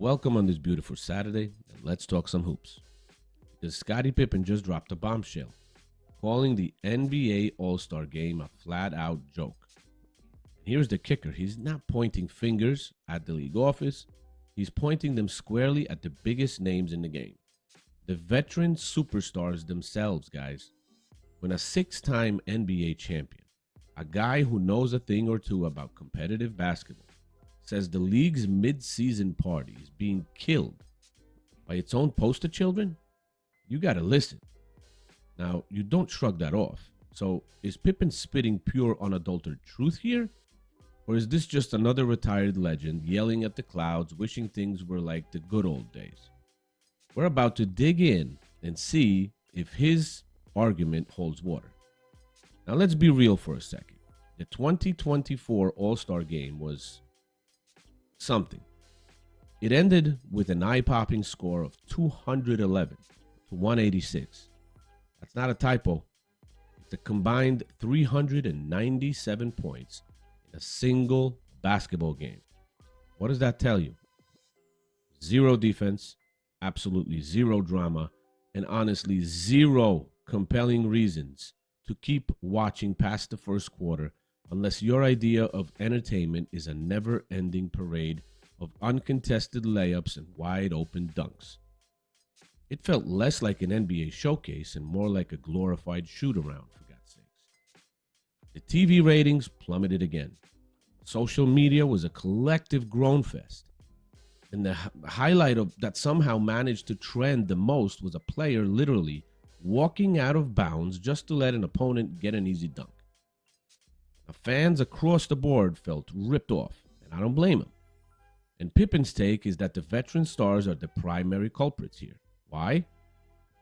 Welcome on this beautiful Saturday, and let's talk some hoops. Because Scottie Pippen just dropped a bombshell, calling the NBA All-Star Game a flat-out joke. Here's the kicker. He's not pointing fingers at the league office. He's pointing them squarely at the biggest names in the game. The veteran superstars themselves, guys. When a six-time NBA champion, a guy who knows a thing or two about competitive basketball, says the league's mid-season party is being killed by its own poster children, you gotta listen. Now, you don't shrug that off. So, is Pippen spitting pure unadulterated truth here? Or is this just another retired legend yelling at the clouds, wishing things were like the good old days? We're about to dig in and see if his argument holds water. Now, let's be real for a second. The 2024 All-Star Game was something. It ended with an eye-popping score of 211 to 186. That's not a typo. It's a combined 397 points in a single basketball game. What does that tell you? Zero defense, absolutely zero drama, and honestly zero compelling reasons to keep watching past the first quarter unless your idea of entertainment is a never-ending parade of uncontested layups and wide-open dunks. It felt less like an NBA showcase and more like a glorified shoot-around, for God's sakes. The TV ratings plummeted again. Social media was a collective groan fest. And the highlight of that somehow managed to trend the most was a player literally walking out of bounds just to let an opponent get an easy dunk. Fans across the board felt ripped off, and I don't blame them. And Pippen's take is that the veteran stars are the primary culprits here. Why?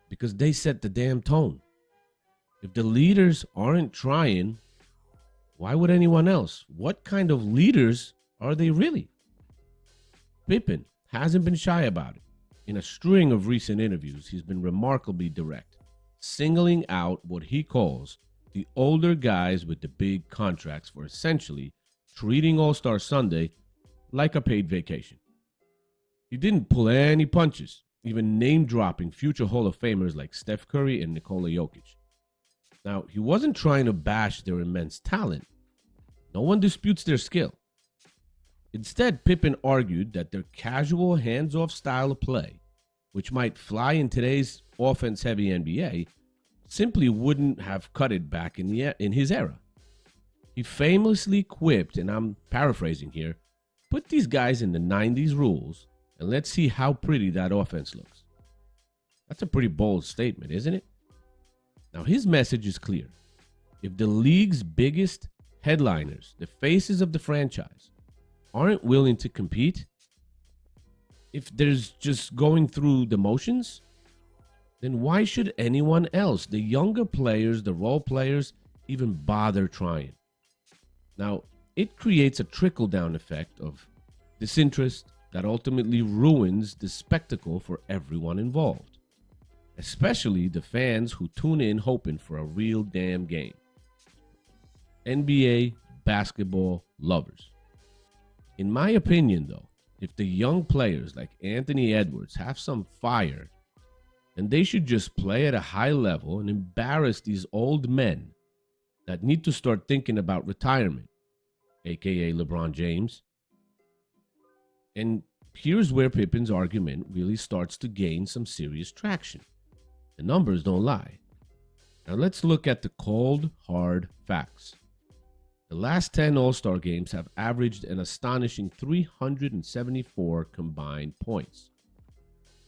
Because they set the damn tone. If the leaders aren't trying, why would anyone else? What kind of leaders are they really? Pippen hasn't been shy about it. In a string of recent interviews, he's been remarkably direct, singling out what he calls the older guys with the big contracts for essentially treating All-Star Sunday like a paid vacation. He didn't pull any punches, even name-dropping future Hall of Famers like Steph Curry and Nikola Jokic. Now, he wasn't trying to bash their immense talent. No one disputes their skill. Instead, Pippen argued that their casual, hands-off style of play, which might fly in today's offense-heavy NBA, simply wouldn't have cut it back in his era. He famously quipped, and I'm paraphrasing here, put these guys in the 90s rules and let's see how pretty that offense looks. That's a pretty bold statement, isn't it? Now, his message is clear. If the league's biggest headliners, the faces of the franchise, aren't willing to compete, if there's just going through the motions, then why should anyone else, the younger players, the role players, even bother trying? Now, it creates a trickle-down effect of disinterest that ultimately ruins the spectacle for everyone involved, especially the fans who tune in hoping for a real damn game. NBA basketball lovers. In my opinion, though, if the young players like Anthony Edwards have some fire, then they should just play at a high level and embarrass these old men that need to start thinking about retirement, aka LeBron James. And here's where Pippen's argument really starts to gain some serious traction. The numbers don't lie. Now let's look at the cold, hard facts. The last 10 All-Star games have averaged an astonishing 374 combined points.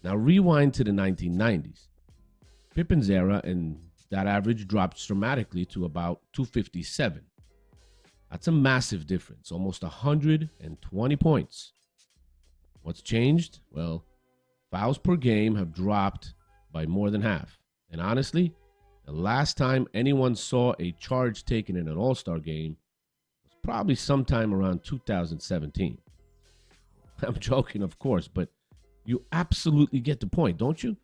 Now rewind to the 1990s. Pippen's era, and that average dropped dramatically to about 257. That's a massive difference, almost 120 points. What's changed? Well, fouls per game have dropped by more than half. And honestly, the last time anyone saw a charge taken in an All-Star game was probably sometime around 2017. I'm joking, of course, but you absolutely get the point, don't you?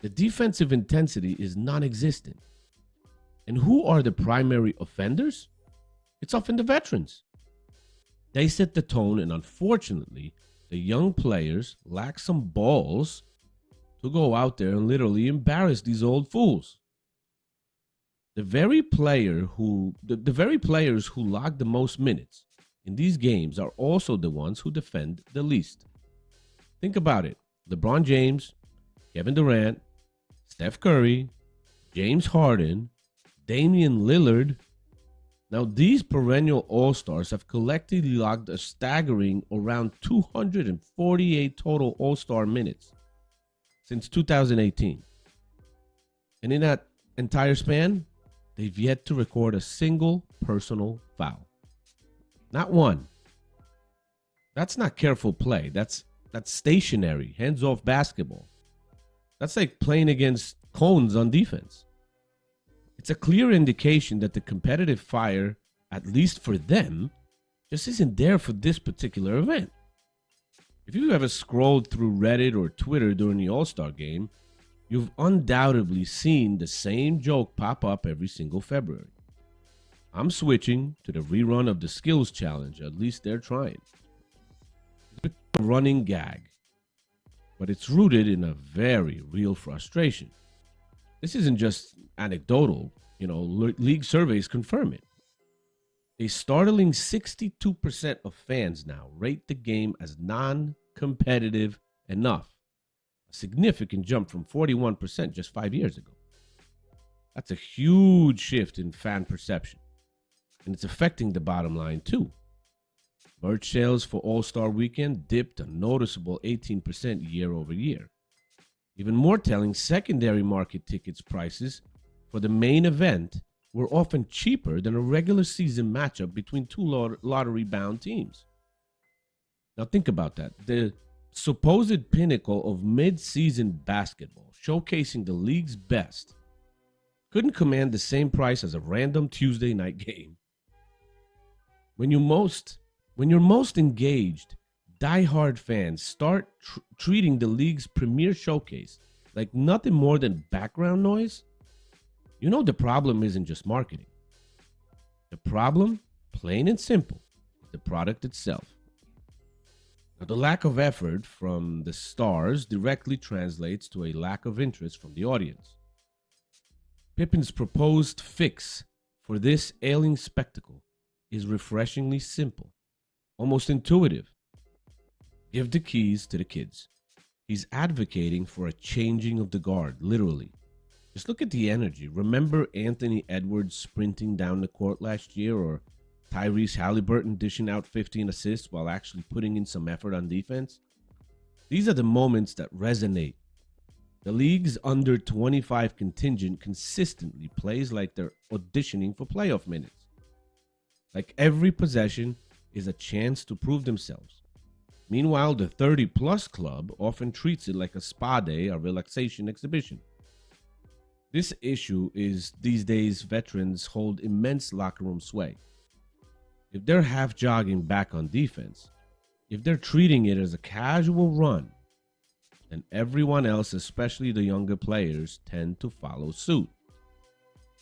The defensive intensity is non-existent. And who are the primary offenders? It's often the veterans. They set the tone, and unfortunately, the young players lack some balls to go out there and literally embarrass these old fools. The very players who log the most minutes in these games are also the ones who defend the least. Think about it. LeBron James, Kevin Durant, Steph Curry, James Harden, Damian Lillard. Now, these perennial All-Stars have collectively logged a staggering around 248 total All-Star minutes since 2018. And in that entire span, they've yet to record a single personal foul. Not one. That's not careful play. That's stationary, hands-off basketball. That's like playing against cones on defense. It's a clear indication that the competitive fire, at least for them, just isn't there for this particular event. If you've ever scrolled through Reddit or Twitter during the All-Star game, you've undoubtedly seen the same joke pop up every single February. I'm switching to the rerun of the skills challenge. At least they're trying. It's a running gag, but it's rooted in a very real frustration. This isn't just anecdotal. League surveys confirm it. A startling 62% of fans now rate the game as non-competitive enough. A significant jump from 41% just 5 years ago. That's a huge shift in fan perception. And it's affecting the bottom line too. Merch sales for All-Star Weekend dipped a noticeable 18% year over year. Even more telling, secondary market tickets prices for the main event were often cheaper than a regular season matchup between two lottery-bound teams. Now think about that. The supposed pinnacle of mid-season basketball, showcasing the league's best, couldn't command the same price as a random Tuesday night game. When you're most engaged, die-hard fans start treating the league's premier showcase like nothing more than background noise. The problem isn't just marketing. The problem, plain and simple, is the product itself. Now, the lack of effort from the stars directly translates to a lack of interest from the audience. Pippen's proposed fix for this ailing spectacle is refreshingly simple, almost intuitive. Give the keys to the kids. He's advocating for a changing of the guard, literally. Just look at the energy. Remember Anthony Edwards sprinting down the court last year, or Tyrese Halliburton dishing out 15 assists while actually putting in some effort on defense? These are the moments that resonate. The league's under 25 contingent consistently plays like they're auditioning for playoff minutes. Like every possession is a chance to prove themselves. Meanwhile, the 30-plus club often treats it like a spa day or relaxation exhibition. This issue is these days veterans hold immense locker room sway. If they're half jogging back on defense, if they're treating it as a casual run, then everyone else, especially the younger players, tend to follow suit.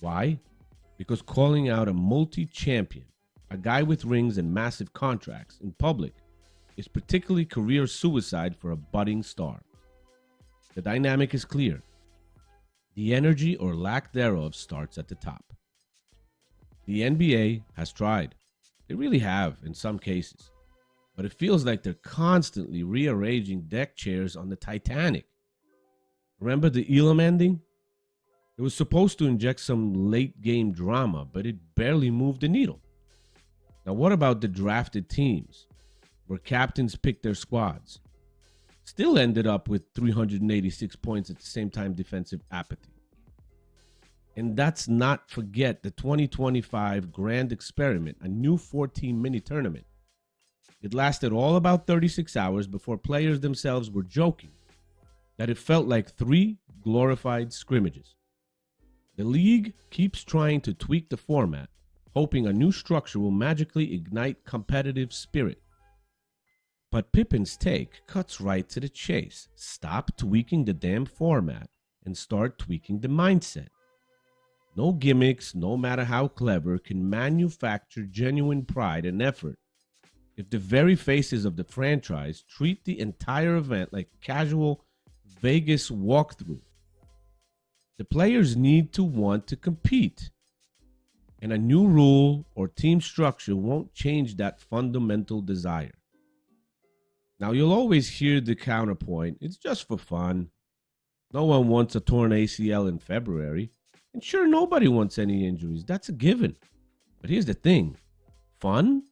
Why? Because calling out a multi-champion, a guy with rings and massive contracts in public, is particularly career suicide for a budding star. The dynamic is clear. The energy or lack thereof starts at the top. The NBA has tried. They really have in some cases. But it feels like they're constantly rearranging deck chairs on the Titanic. Remember the Elam ending? It was supposed to inject some late game drama, but it barely moved the needle. Now what about the drafted teams, where captains picked their squads? Still ended up with 386 points at the same time defensive apathy. And that's not forget the 2025 Grand Experiment, a new 14 mini tournament. It lasted all about 36 hours before players themselves were joking that it felt like 3 glorified scrimmages. The league keeps trying to tweak the format, hoping a new structure will magically ignite competitive spirit. But Pippen's take cuts right to the chase. Stop tweaking the damn format and start tweaking the mindset. No gimmicks, no matter how clever, can manufacture genuine pride and effort. if the very faces of the franchise treat the entire event like casual Vegas walkthrough? The players need to want to compete, and a new rule or team structure won't change that fundamental desire. Now, you'll always hear the counterpoint: it's just for fun. No one wants a torn ACL in February. And sure, nobody wants any injuries. That's a given. But here's the thing: fun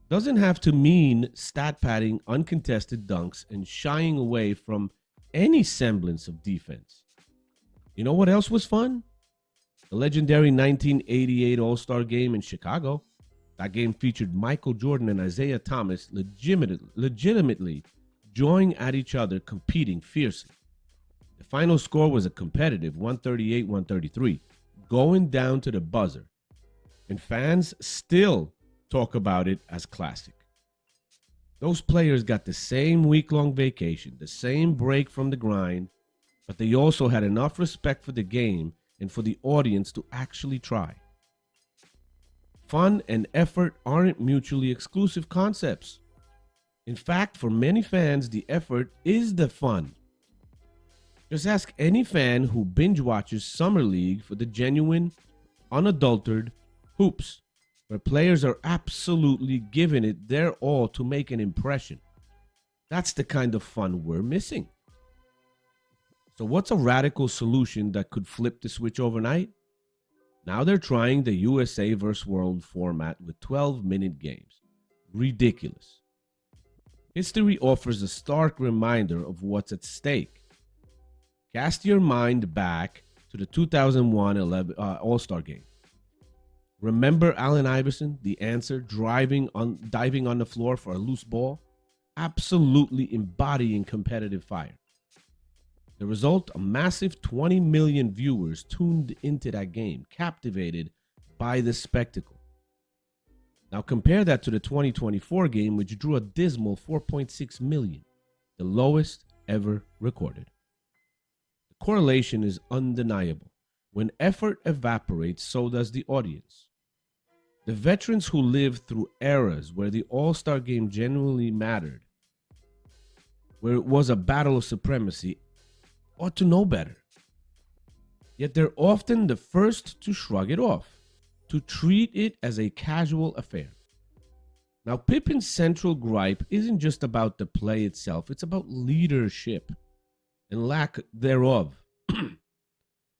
doesn't have to mean stat padding, uncontested dunks, and shying away from any semblance of defense. You know what else was fun? The legendary 1988 All-Star Game in Chicago. That game featured Michael Jordan and Isaiah Thomas legitimately joining at each other, competing fiercely. The final score was a competitive 138-133, going down to the buzzer. And fans still talk about it as classic. Those players got the same week-long vacation, the same break from the grind, but they also had enough respect for the game and for the audience to actually try. Fun and effort aren't mutually exclusive concepts. In fact, for many fans, the effort is the fun. Just ask any fan who binge watches Summer League for the genuine, unadulterated hoops, where players are absolutely giving it their all to make an impression. That's the kind of fun we're missing. So what's a radical solution that could flip the switch overnight? Now they're trying the USA vs. World format with 12-minute games. Ridiculous. History offers a stark reminder of what's at stake. Cast your mind back to the 2001 All-Star Game. Remember Allen Iverson, the answer, diving on the floor for a loose ball? Absolutely embodying competitive fire. The result, a massive 20 million viewers tuned into that game, captivated by the spectacle. Now compare that to the 2024 game, which drew a dismal 4.6 million, the lowest ever recorded. The correlation is undeniable. When effort evaporates, so does the audience. The veterans who lived through eras where the All-Star Game genuinely mattered, where it was a battle of supremacy, ought to know better. Yet they're often the first to shrug it off, to treat it as a casual affair. Now, Pippen's central gripe isn't just about the play itself, it's about leadership and lack thereof.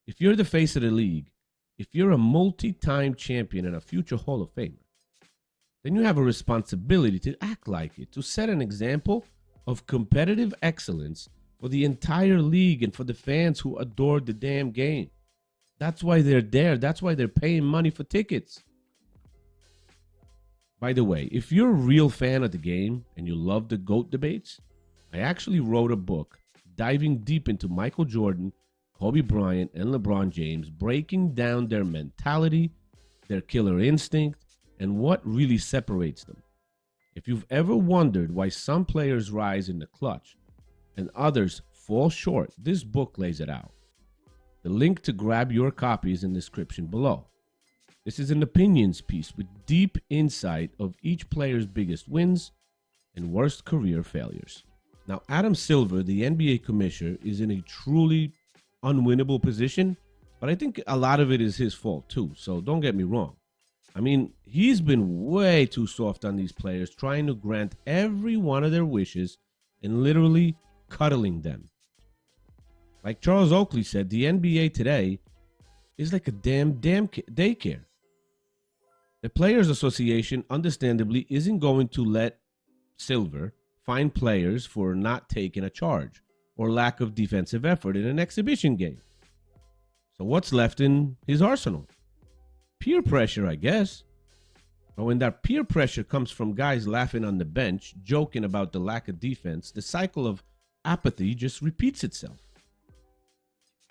If you're the face of the league, if you're a multi-time champion and a future Hall of Famer, then you have a responsibility to act like it, to set an example of competitive excellence for the entire league and for the fans who adore the damn game. That's why they're there. That's why they're paying money for tickets. By the way, if you're a real fan of the game and you love the GOAT debates, I actually wrote a book diving deep into Michael Jordan, Kobe Bryant, and LeBron James, breaking down their mentality, their killer instinct, and what really separates them. If you've ever wondered why some players rise in the clutch and others fall short, this book lays it out. The link to grab your copy is in the description below. This is an opinions piece with deep insight of each player's biggest wins and worst career failures. Now, Adam Silver, the NBA commissioner, is in a truly unwinnable position, but I think a lot of it is his fault too, so don't get me wrong. I mean, he's been way too soft on these players, trying to grant every one of their wishes and literally cuddling them. Like Charles Oakley said, the NBA today is like a damn daycare. The Players Association, understandably, isn't going to let Silver fine players for not taking a charge or lack of defensive effort in an exhibition game. So what's left in his arsenal? Peer pressure, I guess. But when that peer pressure comes from guys laughing on the bench, joking about the lack of defense, the cycle of apathy just repeats itself.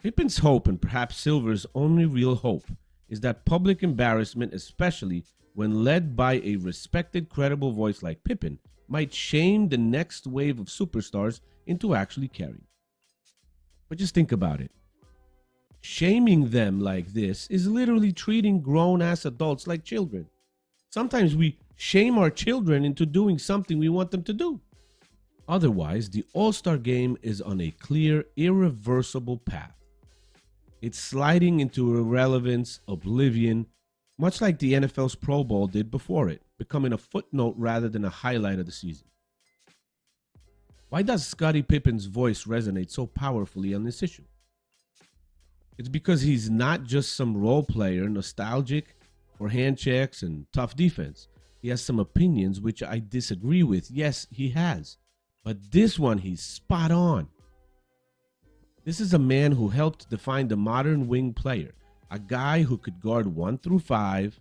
Pippen's hope, and perhaps Silver's only real hope, is that public embarrassment, especially when led by a respected, credible voice like Pippen, might shame the next wave of superstars into actually caring. But just think about it. Shaming them like this is literally treating grown-ass adults like children. Sometimes we shame our children into doing something we want them to do. Otherwise, the All-Star game is on a clear, irreversible path. It's sliding into irrelevance, oblivion, much like the NFL's Pro Bowl did before it, becoming a footnote rather than a highlight of the season. Why does Scottie Pippen's voice resonate so powerfully on this issue? It's because he's not just some role player, nostalgic for hand checks and tough defense. He has some opinions which I disagree with. Yes, he has. But this one, he's spot on. This is a man who helped define the modern wing player, a guy who could guard 1 through 5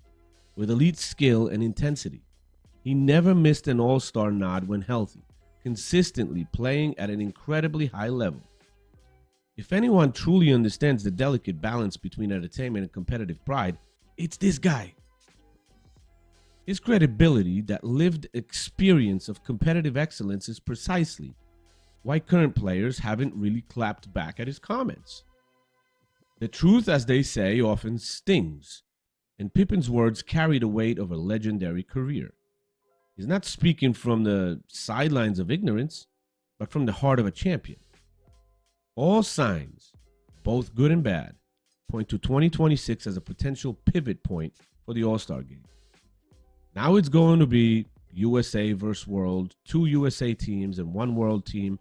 with elite skill and intensity. He never missed an all-star nod when healthy, consistently playing at an incredibly high level. If anyone truly understands the delicate balance between entertainment and competitive pride, it's this guy. His credibility, that lived experience of competitive excellence, is precisely why current players haven't really clapped back at his comments. The truth, as they say, often stings, and Pippen's words carry the weight of a legendary career. He's not speaking from the sidelines of ignorance, but from the heart of a champion. All signs, both good and bad, point to 2026 as a potential pivot point for the All-Star game. Now it's going to be USA versus World, 2 USA teams and 1 World team.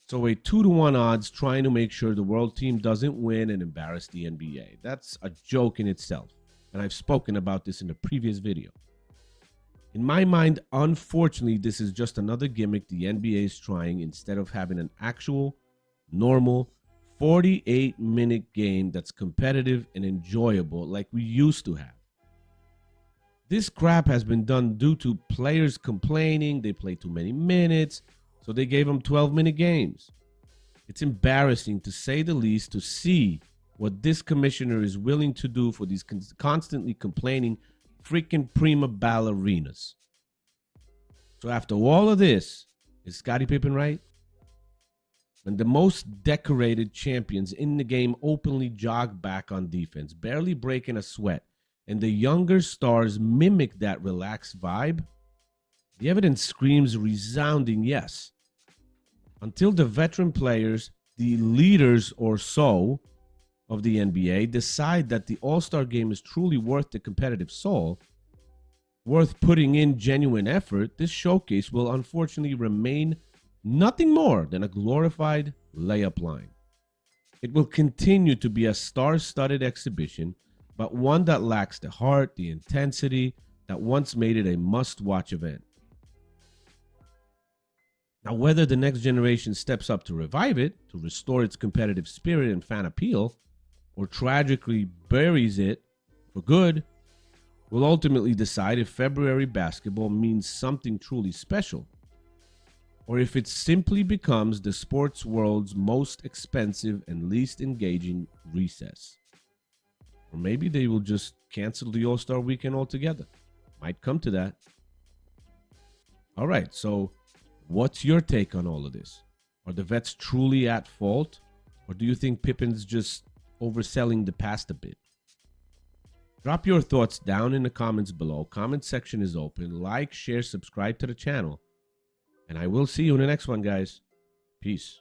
So a 2-to-1 odds trying to make sure the World team doesn't win and embarrass the NBA. That's a joke in itself, and I've spoken about this in a previous video. In my mind, unfortunately, this is just another gimmick the NBA is trying instead of having an actual, normal, 48-minute game that's competitive and enjoyable like we used to have. This crap has been done due to players complaining they play too many minutes, so they gave them 12-minute games. It's embarrassing, to say the least, to see what this commissioner is willing to do for these constantly complaining freaking prima ballerinas. So after all of this, is Scottie Pippen right? When the most decorated champions in the game openly jog back on defense, barely breaking a sweat, and the younger stars mimic that relaxed vibe, the evidence screams resounding yes. Until the veteran players, the leaders or so of the NBA, decide that the All-Star game is truly worth the competitive soul, worth putting in genuine effort, this showcase will unfortunately remain nothing more than a glorified layup line. It will continue to be a star-studded exhibition, but one that lacks the heart, the intensity that once made it a must-watch event. Now, whether the next generation steps up to revive it, to restore its competitive spirit and fan appeal, or tragically buries it for good, will ultimately decide if February basketball means something truly special, or if it simply becomes the sports world's most expensive and least engaging recess. Or maybe they will just cancel the All-Star weekend altogether. Might come to that. All right, so what's your take on all of this? Are the vets truly at fault? Or do you think Pippen's just overselling the past a bit? Drop your thoughts down in the comments below. Comment section is open. Like, share, subscribe to the channel. And I will see you in the next one, guys. Peace.